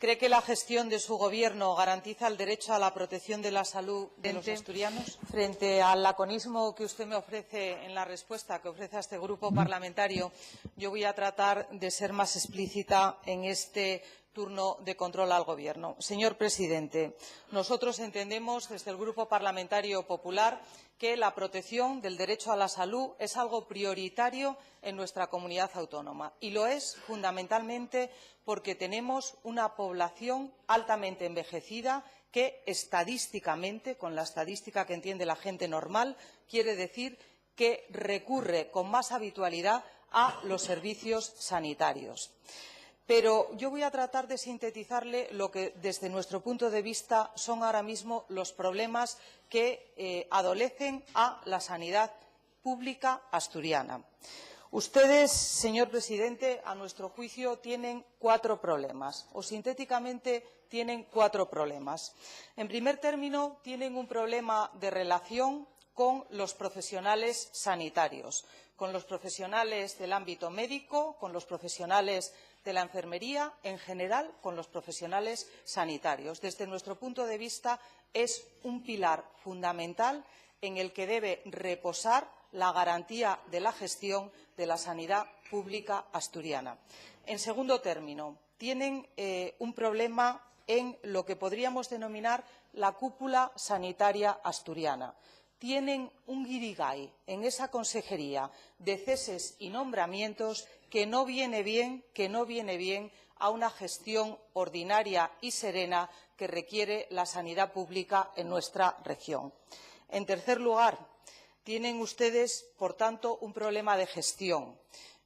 ¿Cree que la gestión de su Gobierno garantiza el derecho a la protección de la salud de los asturianos? Frente al laconismo que usted me ofrece en la respuesta que ofrece a este grupo parlamentario, yo voy a tratar de ser más explícita en este turno de control al Gobierno. Señor presidente, nosotros entendemos desde el Grupo Parlamentario Popular que la protección del derecho a la salud es algo prioritario en nuestra comunidad autónoma y lo es fundamentalmente porque tenemos una población altamente envejecida que estadísticamente, con la estadística que entiende la gente normal, quiere decir que recurre con más habitualidad a los servicios sanitarios. Pero yo voy a tratar de sintetizarle lo que, desde nuestro punto de vista, son ahora mismo los problemas que adolecen a la sanidad pública asturiana. Ustedes, señor presidente, a nuestro juicio, tienen 4 problemas, o sintéticamente tienen 4 problemas. En primer término, tienen un problema de relación con los profesionales sanitarios, con los profesionales del ámbito médico, con los profesionales de la enfermería, en general con los profesionales sanitarios. Desde nuestro punto de vista, es un pilar fundamental en el que debe reposar la garantía de la gestión de la sanidad pública asturiana. En segundo término, tienen un problema en lo que podríamos denominar la cúpula sanitaria asturiana. Tienen un guirigay en esa consejería de ceses y nombramientos que no viene bien a una gestión ordinaria y serena que requiere la sanidad pública en nuestra región. En tercer lugar, tienen ustedes, por tanto, un problema de gestión.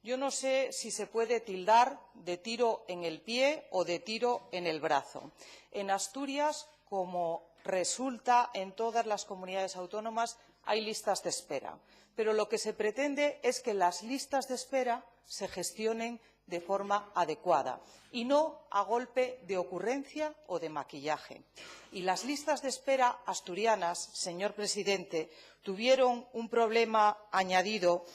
Yo no sé si se puede tildar de tiro en el pie o de tiro en el brazo. En Asturias, como resulta en todas las comunidades autónomas, hay listas de espera. Pero lo que se pretende es que las listas de espera se gestionen de forma adecuada y no a golpe de ocurrencia o de maquillaje. Y las listas de espera asturianas, señor presidente, tuvieron un problema añadido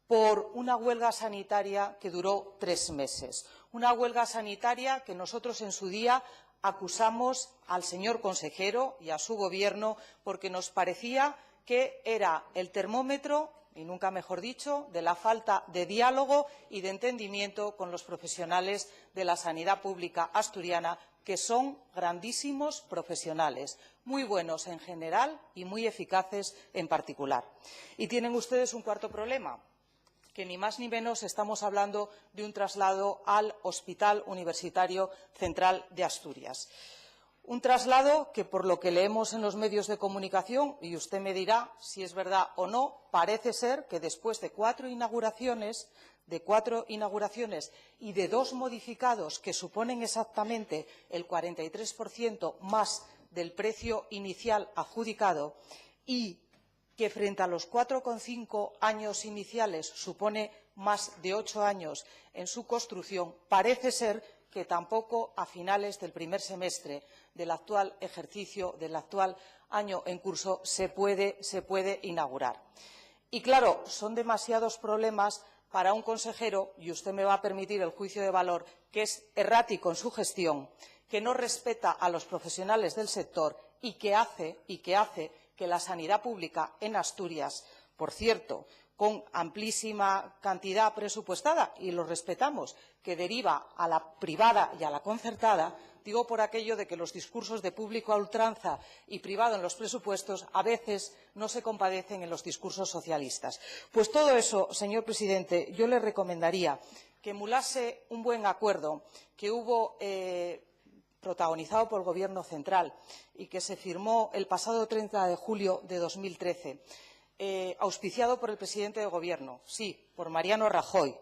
por una huelga sanitaria que duró 3 meses. Una huelga sanitaria que nosotros en su día acusamos al señor consejero y a su Gobierno porque nos parecía que era el termómetro, y nunca mejor dicho, de la falta de diálogo y de entendimiento con los profesionales de la sanidad pública asturiana, que son grandísimos profesionales, muy buenos en general y muy eficaces en particular. Y tienen ustedes un cuarto problema, que ni más ni menos estamos hablando de un traslado al Hospital Universitario Central de Asturias. Un traslado que, por lo que leemos en los medios de comunicación, y usted me dirá si es verdad o no, parece ser que después de 4 inauguraciones y de 2 modificados que suponen exactamente el 43% más del precio inicial adjudicado y que frente a los 4,5 años iniciales supone más de 8 años en su construcción, parece ser que tampoco a finales del primer semestre del actual ejercicio, del actual año en curso, se puede inaugurar. Y claro, son demasiados problemas para un consejero, y usted me va a permitir el juicio de valor, que es errático en su gestión, que no respeta a los profesionales del sector y que hace que la sanidad pública en Asturias, por cierto, con amplísima cantidad presupuestada, y lo respetamos, que deriva a la privada y a la concertada, digo por aquello de que los discursos de público a ultranza y privado en los presupuestos a veces no se compadecen en los discursos socialistas. Pues todo eso, señor presidente, yo le recomendaría que emulase un buen acuerdo que hubo protagonizado por el Gobierno central y que se firmó el pasado 30 de julio de 2013, auspiciado por el presidente del Gobierno, sí, por Mariano Rajoy,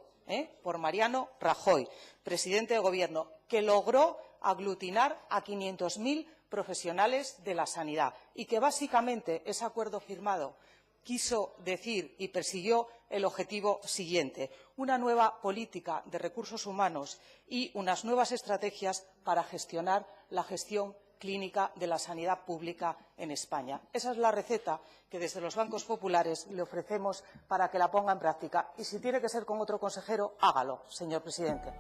presidente de Gobierno, que logró aglutinar a 500.000 profesionales de la sanidad y que básicamente ese acuerdo firmado quiso decir y persiguió el objetivo siguiente: una nueva política de recursos humanos y unas nuevas estrategias para gestionar la gestión clínica de la sanidad pública en España. Esa es la receta que desde los bancos populares le ofrecemos para que la ponga en práctica. Y si tiene que ser con otro consejero, hágalo, señor presidente.